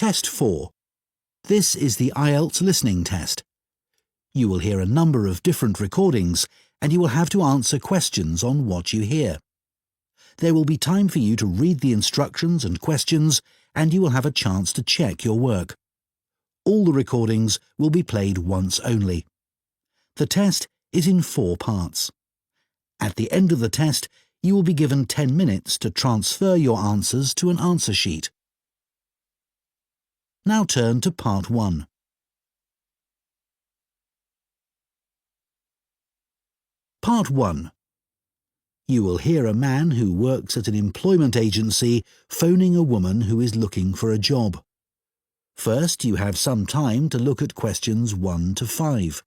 Test 4. This is the IELTS listening test. You will hear a number of different recordings and you will have to answer questions on what you hear. There will be time for you to read the instructions and questions and you will have a chance to check your work. All the recordings will be played once only. The test is in 4 parts. At the end of the test, you will be given 10 minutes to transfer your answers to an answer sheet. Now turn to Part 1. Part 1. You will hear a man who works at an employment agency phoning a woman who is looking for a job. First, you have some time to look at questions 1 to 5.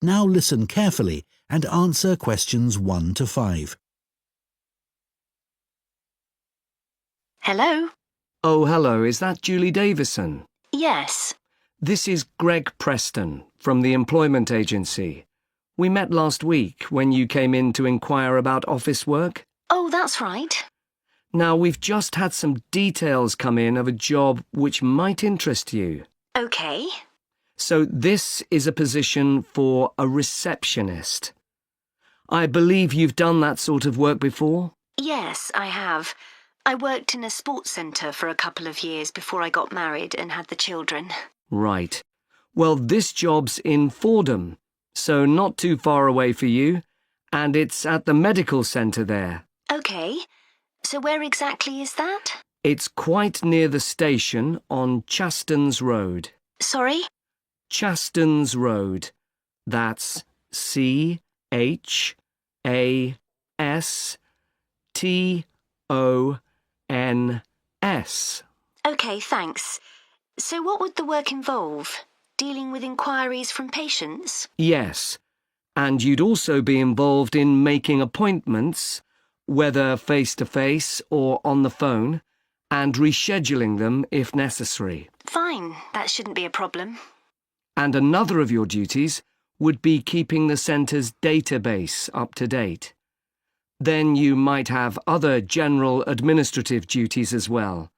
Now listen carefully and answer questions 1 to 5. Hello? Oh, hello. Is that Julie Davison? Yes. This is Greg Preston from the employment agency. We met last week when you came in to inquire about office work. Oh, that's right. Now, we've just had some details come in of a job which might interest you. OK. So this is a position for a receptionist. I believe you've done that sort of work before? Yes, I have. I worked in a sports centre for a couple of years before I got married and had the children. Right. Well, this job's in Fordham, so not too far away for you, and it's at the medical centre there. OK. So where exactly is that? It's quite near the station on Chastens Road. Sorry? Chastens Road. That's CHASTONS. OK, thanks. So what would the work involve? Dealing with inquiries from patients? Yes, and you'd also be involved in making appointments, whether face-to-face or on the phone, and rescheduling them if necessary. Fine, that shouldn't be a problem. And another of your duties would be keeping the centre's database up to date. Then you might have other general administrative duties as well,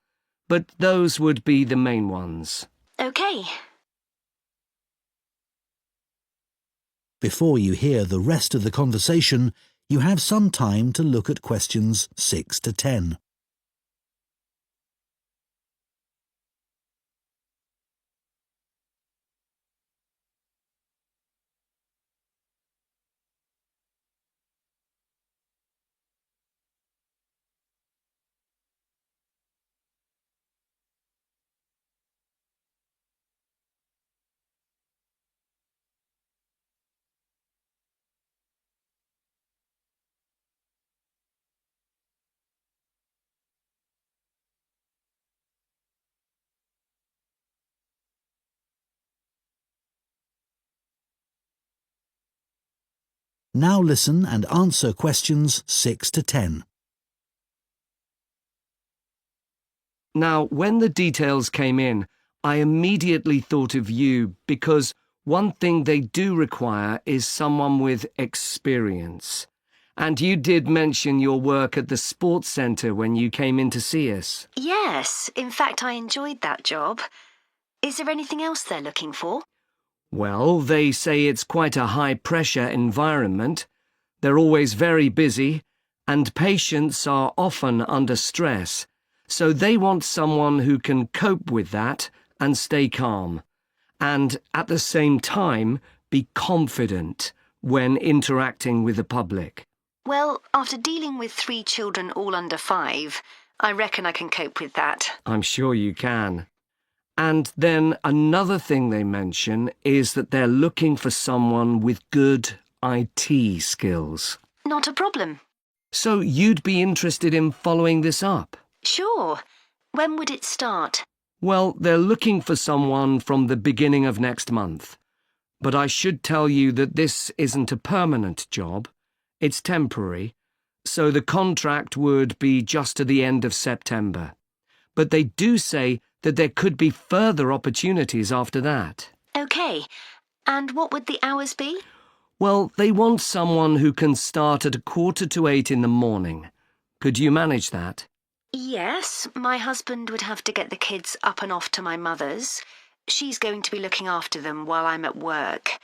but those would be the main ones. OK. Before you hear the rest of the conversation, you have some time to look at questions 6 to 10. Now listen and answer questions 6 to 10. Now, when the details came in, I immediately thought of you because one thing they do require is someone with experience. And you did mention your work at the sports centre when you came in to see us. Yes, in fact I enjoyed that job. Is there anything else they're looking for? Well, they say it's quite a high-pressure environment. They're always very busy, and patients are often under stress. So they want someone who can cope with that and stay calm, and at the same time be confident when interacting with the public. Well, after dealing with 3 children all under 5, I reckon I can cope with that. I'm sure you can. And then another thing they mention is that they're looking for someone with good IT skills. Not a problem. So you'd be interested in following this up? Sure. When would it start? Well, they're looking for someone from the beginning of next month. But I should tell you that this isn't a permanent job. It's temporary, so the contract would be just to the end of September. But they do say that there could be further opportunities after that. OK. And what would the hours be? Well, they want someone who can start at 7:45 in the morning. Could you manage that? Yes, my husband would have to get the kids up and off to my mother's. She's going to be looking after them while I'm at work.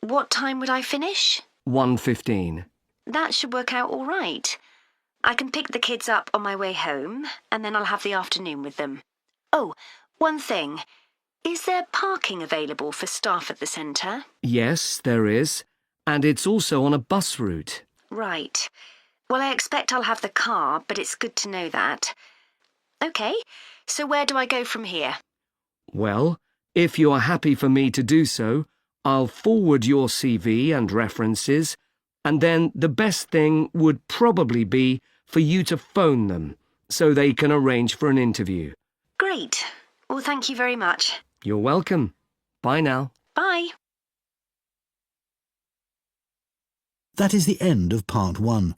What time would I finish? 1:15. That should work out all right. I can pick the kids up on my way home, and then I'll have the afternoon with them. Oh, one thing. Is there parking available for staff at the centre? Yes, there is. And it's also on a bus route. Right. Well, I expect I'll have the car, but it's good to know that. OK, so where do I go from here? Well, if you are happy for me to do so, I'll forward your CV and references, and then the best thing would probably be for you to phone them so they can arrange for an interview. Great. Well, thank you very much. You're welcome. Bye now. Bye. That is the end of Part 1.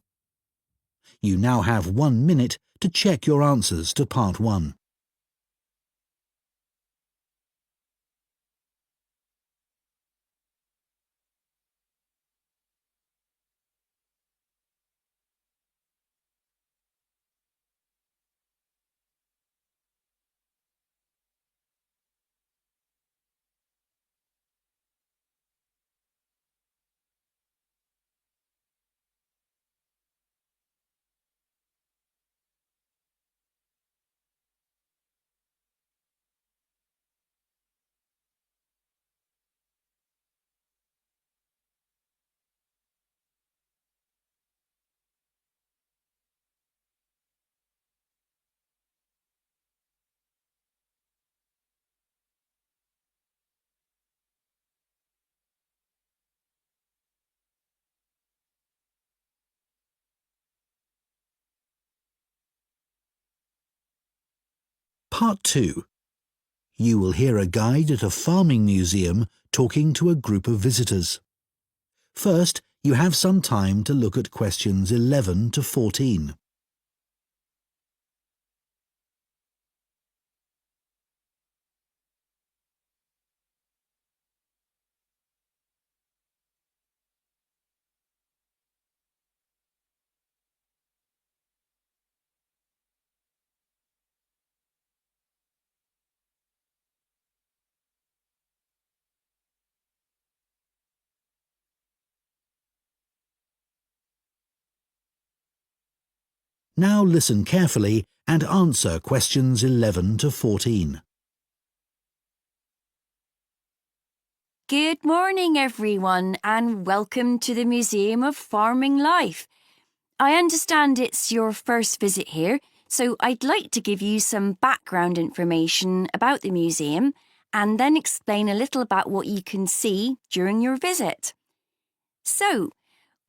You now have 1 minute to check your answers to Part 1. Part 2. You will hear a guide at a farming museum talking to a group of visitors. First, you have some time to look at questions 11 to 14. Now listen carefully and answer questions 11 to 14. Good morning, everyone, and welcome to the Museum of Farming Life. I understand it's your first visit here, so I'd like to give you some background information about the museum and then explain a little about what you can see during your visit. So,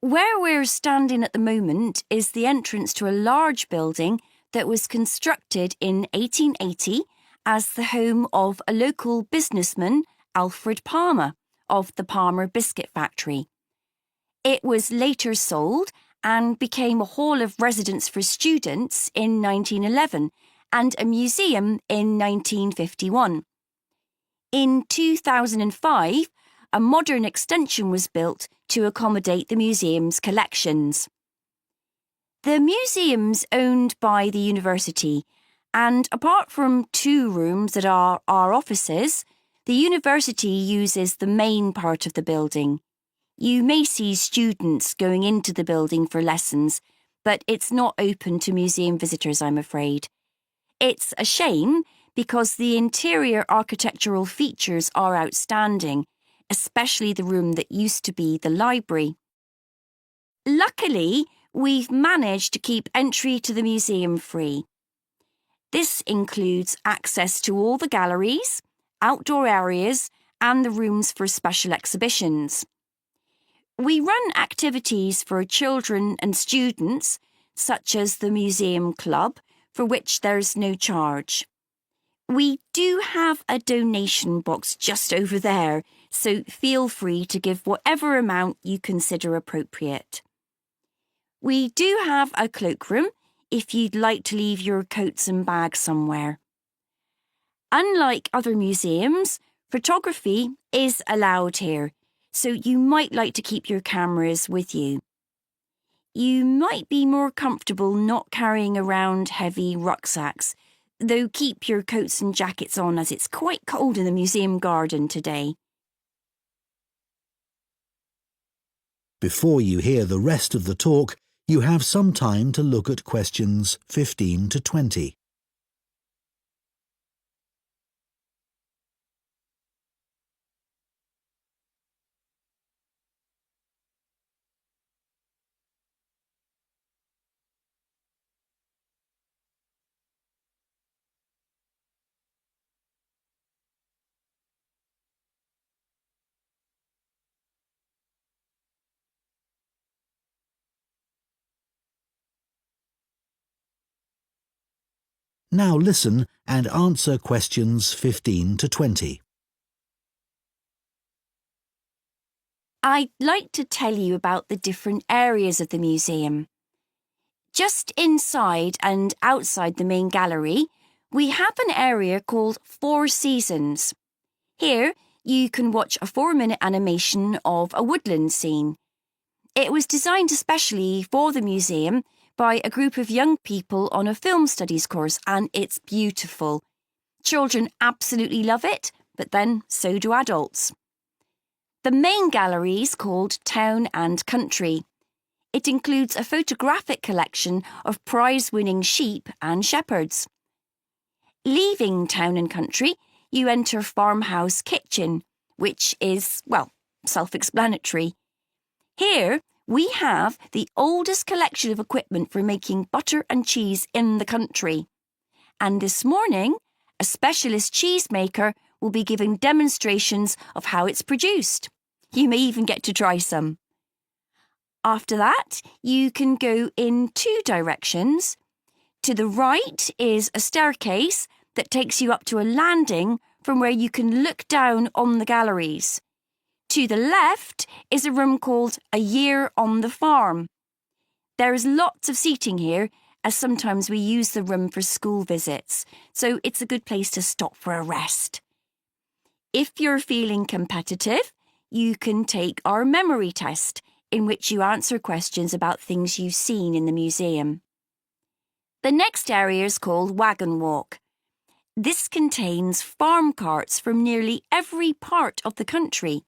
where we're standing at the moment is the entrance to a large building that was constructed in 1880 as the home of a local businessman, Alfred Palmer, of the Palmer Biscuit Factory. It was later sold and became a hall of residence for students in 1911 and a museum in 1951. In 2005, a modern extension was built to accommodate the museum's collections. The museum's owned by the university, and apart from 2 rooms that are our offices, the university uses the main part of the building. You may see students going into the building for lessons, but it's not open to museum visitors, I'm afraid. It's a shame because the interior architectural features are outstanding, especially the room that used to be the library. Luckily, we've managed to keep entry to the museum free. This includes access to all the galleries, outdoor areas, and the rooms for special exhibitions. We run activities for children and students, such as the Museum Club, for which there's no charge. We do have a donation box just over there so feel free to give whatever amount you consider appropriate. We do have a cloakroom if you'd like to leave your coats and bags somewhere. Unlike other museums, photography is allowed here, so you might like to keep your cameras with you. You might be more comfortable not carrying around heavy rucksacks, though keep your coats and jackets on as it's quite cold in the museum garden today. Before you hear the rest of the talk, you have some time to look at questions 15 to 20. Now listen and answer questions 15 to 20. I'd like to tell you about the different areas of the museum. Just inside and outside the main gallery, we have an area called Four Seasons. Here, you can watch a 4-minute animation of a woodland scene. It was designed especially for the museum by a group of young people on a film studies course, and it's beautiful. Children absolutely love it, but then so do adults. The main gallery is called Town and Country. It includes a photographic collection of prize-winning sheep and shepherds. Leaving Town and Country, you enter Farmhouse Kitchen, which is, well, self-explanatory. Here, we have the oldest collection of equipment for making butter and cheese in the country. And this morning, a specialist cheesemaker will be giving demonstrations of how it's produced. You may even get to try some. After that, you can go in 2 directions. To the right is a staircase that takes you up to a landing from where you can look down on the galleries. To the left is a room called A Year on the Farm. There is lots of seating here, as sometimes we use the room for school visits, so it's a good place to stop for a rest. If you're feeling competitive, you can take our memory test, in which you answer questions about things you've seen in the museum. The next area is called Wagon Walk. This contains farm carts from nearly every part of the country.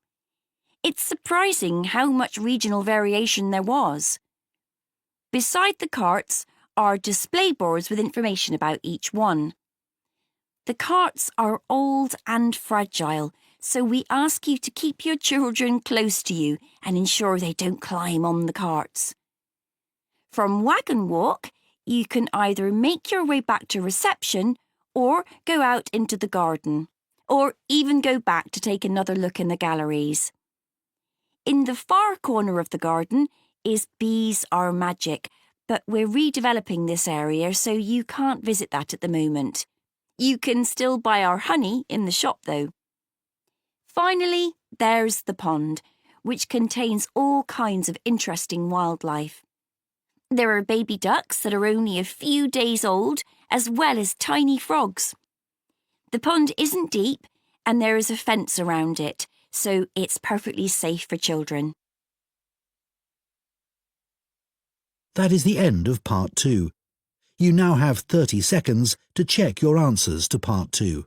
It's surprising how much regional variation there was. Beside the carts are display boards with information about each one. The carts are old and fragile, so we ask you to keep your children close to you and ensure they don't climb on the carts. From Wagon Walk, you can either make your way back to reception or go out into the garden, or even go back to take another look in the galleries. In the far corner of the garden is Bees Are Magic, but we're redeveloping this area, so you can't visit that at the moment. You can still buy our honey in the shop, though. Finally, there's the pond, which contains all kinds of interesting wildlife. There are baby ducks that are only a few days old, as well as tiny frogs. The pond isn't deep, and there is a fence around it, so it's perfectly safe for children. That is the end of Part 2. You now have 30 seconds to check your answers to Part 2.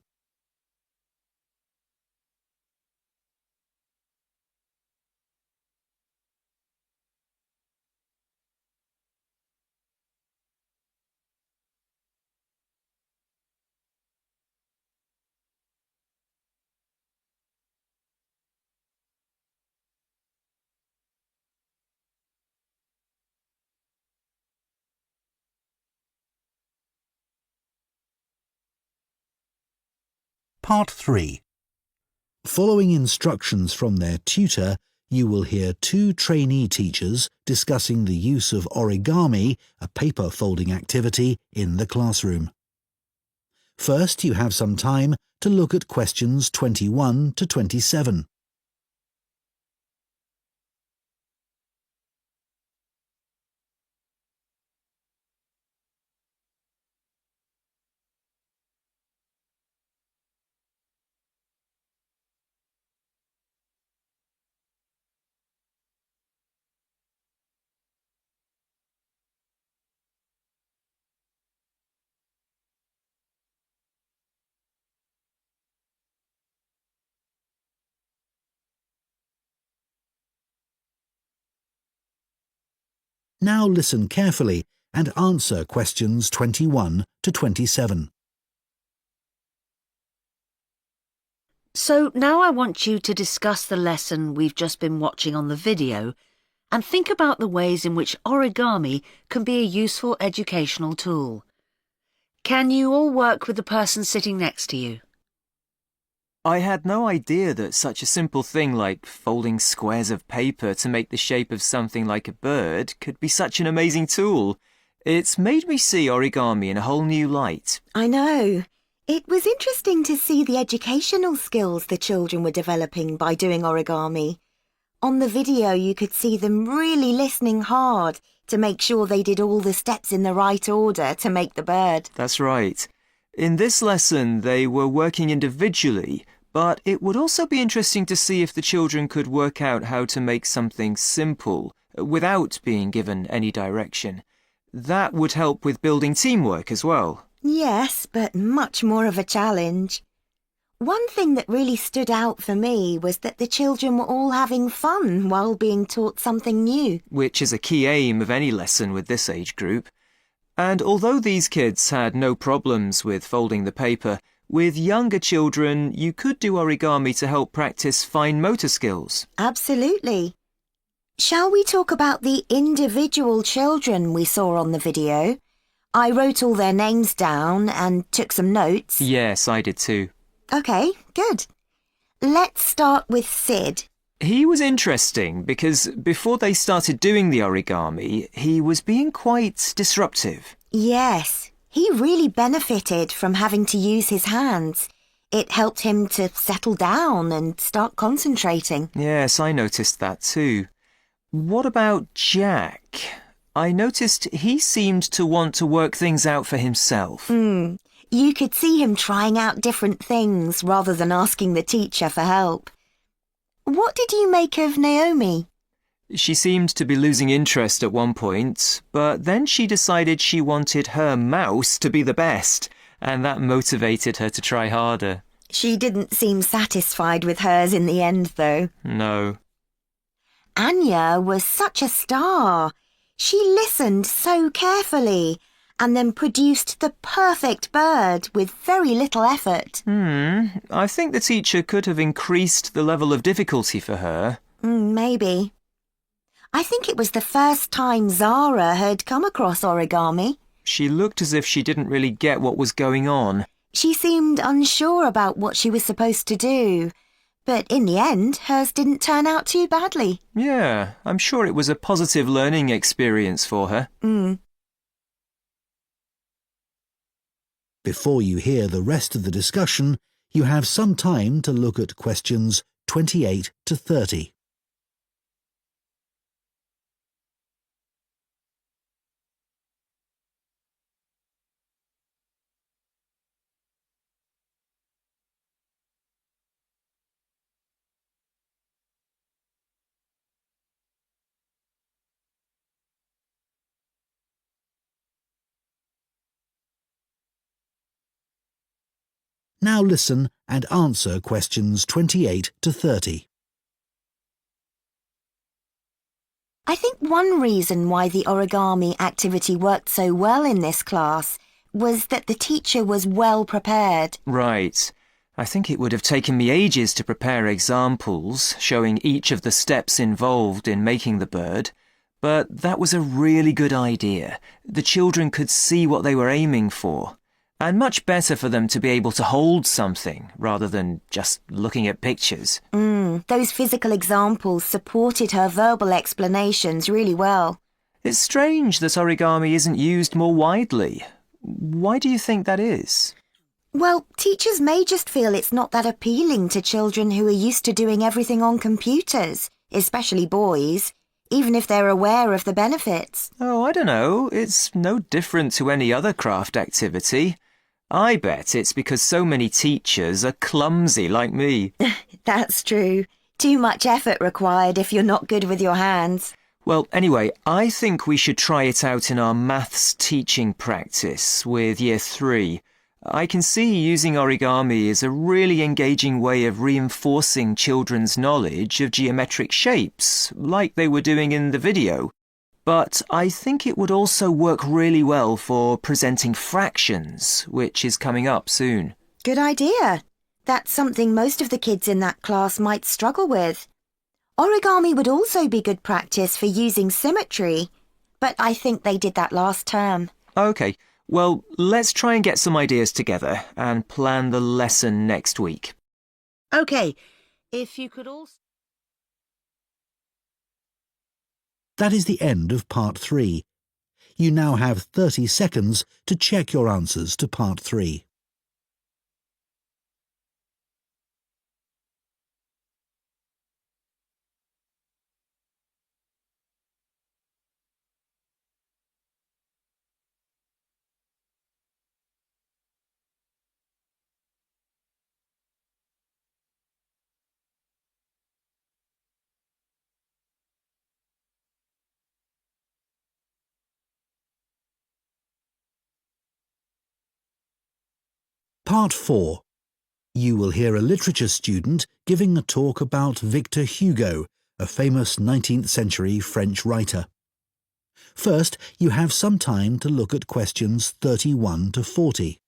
Part 3. Following instructions from their tutor, you will hear 2 trainee teachers discussing the use of origami, a paper folding activity, in the classroom. First, you have some time to look at questions 21 to 27. Now listen carefully and answer questions 21 to 27. So now I want you to discuss the lesson we've just been watching on the video and think about the ways in which origami can be a useful educational tool. Can you all work with the person sitting next to you? I had no idea that such a simple thing like folding squares of paper to make the shape of something like a bird could be such an amazing tool. It's made me see origami in a whole new light. I know. It was interesting to see the educational skills the children were developing by doing origami. On the video, you could see them really listening hard to make sure they did all the steps in the right order to make the bird. That's right. In this lesson, they were working individually, but it would also be interesting to see if the children could work out how to make something simple without being given any direction. That would help with building teamwork as well. Yes, but much more of a challenge. One thing that really stood out for me was that the children were all having fun while being taught something new. Which is a key aim of any lesson with this age group. And although these kids had no problems with folding the paper, with younger children you could do origami to help practice fine motor skills. Absolutely. Shall we talk about the individual children we saw on the video? I wrote all their names down and took some notes. Yes, I did too. OK, good. Let's start with Sid. He was interesting because before they started doing the origami, he was being quite disruptive. Yes, he really benefited from having to use his hands. It helped him to settle down and start concentrating. Yes, I noticed that too. What about Jack? I noticed he seemed to want to work things out for himself. You could see him trying out different things rather than asking the teacher for help. What did you make of Naomi? She seemed to be losing interest at one point, but then she decided she wanted her mouse to be the best, and that motivated her to try harder. She didn't seem satisfied with hers in the end, though. No. Anya was such a star. She listened so carefully and then produced the perfect bird with very little effort. I think the teacher could have increased the level of difficulty for her. Maybe. I think it was the first time Zara had come across origami. She looked as if she didn't really get what was going on. She seemed unsure about what she was supposed to do, but in the end, hers didn't turn out too badly. Yeah, I'm sure it was a positive learning experience for her. Before you hear the rest of the discussion, you have some time to look at questions 28 to 30. Now listen and answer questions 28 to 30. I think one reason why the origami activity worked so well in this class was that the teacher was well prepared. Right. I think it would have taken me ages to prepare examples showing each of the steps involved in making the bird, but that was a really good idea. The children could see what they were aiming for. And much better for them to be able to hold something rather than just looking at pictures. Those physical examples supported her verbal explanations really well. It's strange that origami isn't used more widely. Why do you think that is? Well, teachers may just feel it's not that appealing to children who are used to doing everything on computers, especially boys, even if they're aware of the benefits. Oh, I don't know. It's no different to any other craft activity. I bet it's because so many teachers are clumsy like me. That's true. Too much effort required if you're not good with your hands. Well, anyway, I think we should try it out in our maths teaching practice with Year 3. I can see using origami is a really engaging way of reinforcing children's knowledge of geometric shapes, like they were doing in the video. But I think it would also work really well for presenting fractions, which is coming up soon. Good idea. That's something most of the kids in that class might struggle with. Origami would also be good practice for using symmetry, but I think they did that last term. OK, well, let's try and get some ideas together and plan the lesson next week. OK, if you could also... That is the end of Part 3. You now have 30 seconds to check your answers to Part 3. Part 4. You will hear a literature student giving a talk about Victor Hugo, a famous 19th century French writer. First, you have some time to look at questions 31 to 40.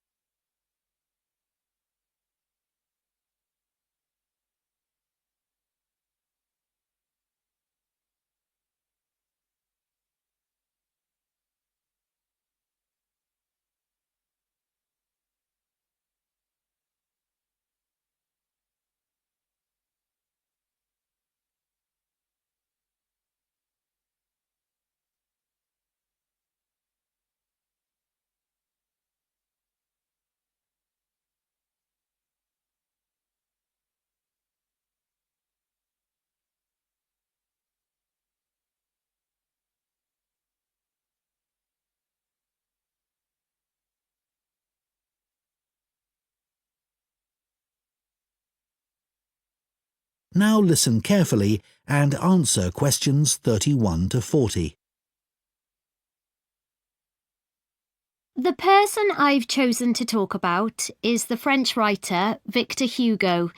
Now listen carefully and answer questions 31 to 40. The person I've chosen to talk about is the French writer Victor Hugo.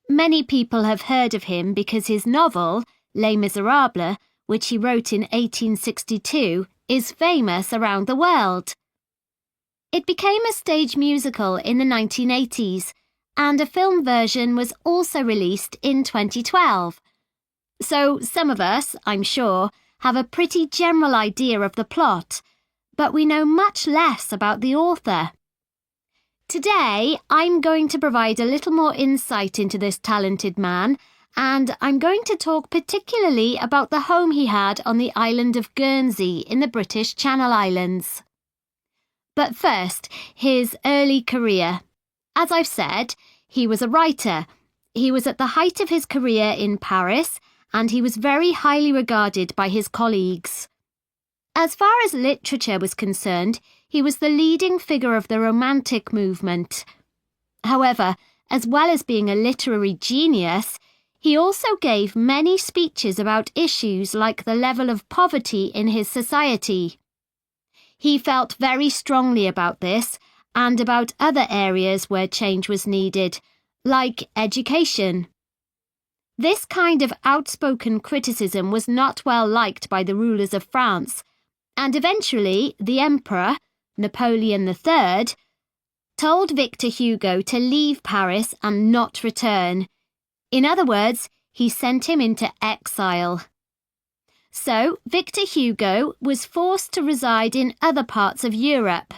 Many people have heard of him because his novel, Les Miserables, which he wrote in 1862, is famous around the world. It became a stage musical in the 1980s, and a film version was also released in 2012. So some of us, I'm sure, have a pretty general idea of the plot, but we know much less about the author. Today, I'm going to provide a little more insight into this talented man, and I'm going to talk particularly about the home he had on the island of Guernsey in the British Channel Islands. But first, his early career. As I've said, he was a writer. He was at the height of his career in Paris, and he was very highly regarded by his colleagues. As far as literature was concerned, he was the leading figure of the Romantic movement. However, as well as being a literary genius, he also gave many speeches about issues like the level of poverty in his society. He felt very strongly about this and about other areas where change was needed, like education. This kind of outspoken criticism was not well liked by the rulers of France, and eventually the Emperor, Napoleon III, told Victor Hugo to leave Paris and not return. In other words, he sent him into exile. So Victor Hugo was forced to reside in other parts of Europe.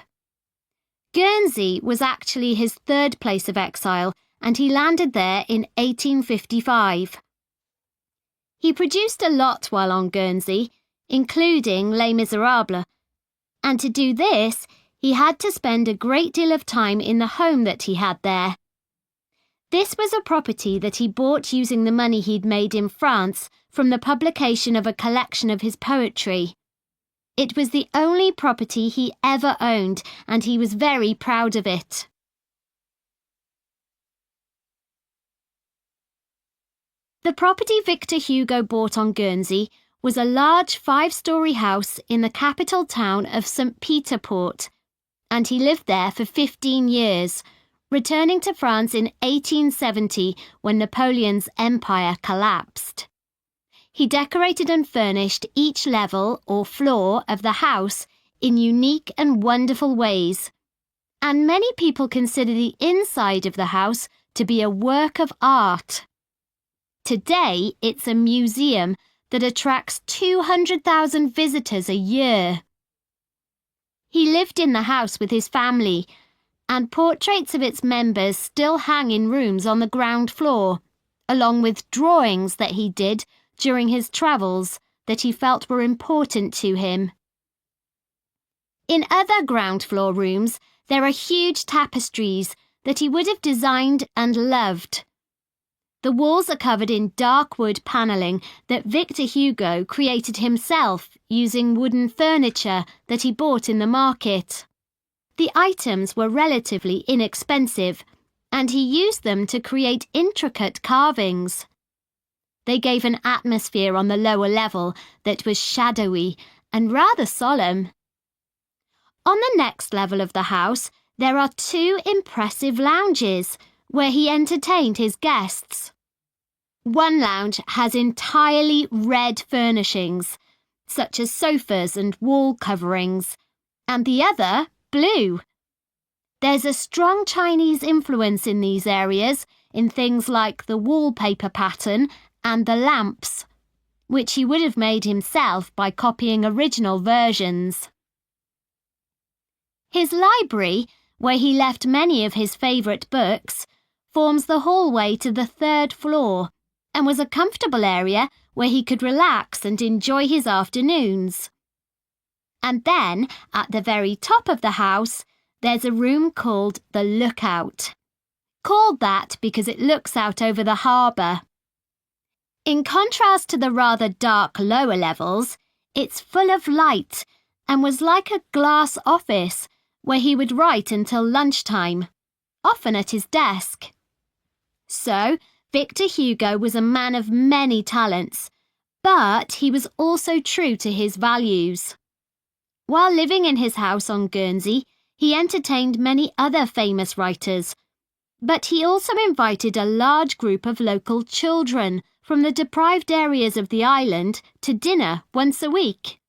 Guernsey was actually his third place of exile, and he landed there in 1855. He produced a lot while on Guernsey, including Les Miserables, and to do this, he had to spend a great deal of time in the home that he had there. This was a property that he bought using the money he'd made in France from the publication of a collection of his poetry. It was the only property he ever owned, and he was very proud of it. The property Victor Hugo bought on Guernsey was a large 5-storey house in the capital town of St. Peter Port, and he lived there for 15 years, returning to France in 1870 when Napoleon's empire collapsed. He decorated and furnished each level or floor of the house in unique and wonderful ways. And many people consider the inside of the house to be a work of art. Today, it's a museum that attracts 200,000 visitors a year. He lived in the house with his family, and portraits of its members still hang in rooms on the ground floor, along with drawings that he did during his travels that he felt were important to him. In other ground floor rooms, there are huge tapestries that he would have designed and loved. The walls are covered in dark wood panelling that Victor Hugo created himself using wooden furniture that he bought in the market. The items were relatively inexpensive, and he used them to create intricate carvings. They gave an atmosphere on the lower level that was shadowy and rather solemn. On the next level of the house, there are 2 impressive lounges where he entertained his guests. One lounge has entirely red furnishings, such as sofas and wall coverings, and the other blue. There's a strong Chinese influence in these areas in things like the wallpaper pattern and the lamps, which he would have made himself by copying original versions. His library, where he left many of his favourite books, forms the hallway to the 3rd floor and was a comfortable area where he could relax and enjoy his afternoons. And then, at the very top of the house, there's a room called the Lookout. Called that because it looks out over the harbour. In contrast to the rather dark lower levels, it's full of light and was like a glass office where he would write until lunchtime, often at his desk. So, Victor Hugo was a man of many talents, but he was also true to his values. While living in his house on Guernsey, he entertained many other famous writers, but he also invited a large group of local children from the deprived areas of the island to dinner once a week.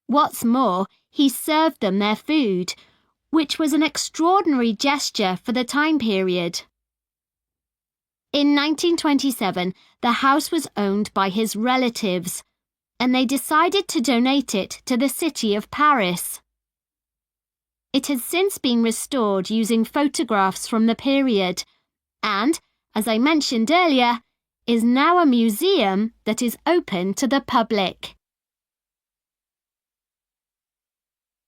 What's more, he served them their food, which was an extraordinary gesture for the time period. In 1927, the house was owned by his relatives, and they decided to donate it to the city of Paris. It has since been restored using photographs from the period, and, as I mentioned earlier, is now a museum that is open to the public.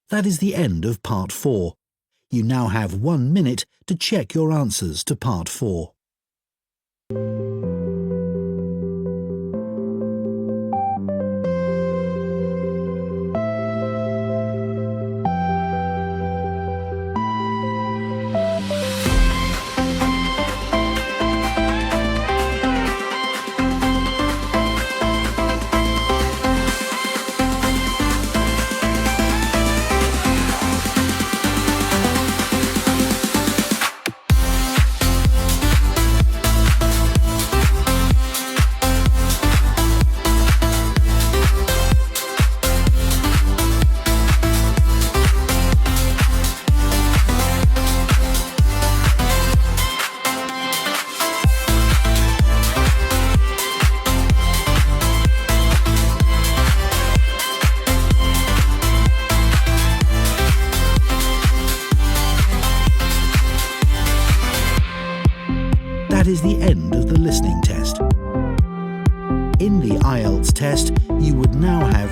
That is the end of Part 4. You now have 1 minute to check your answers to Part 4. That is the end of the listening test. In the IELTS test, you would now have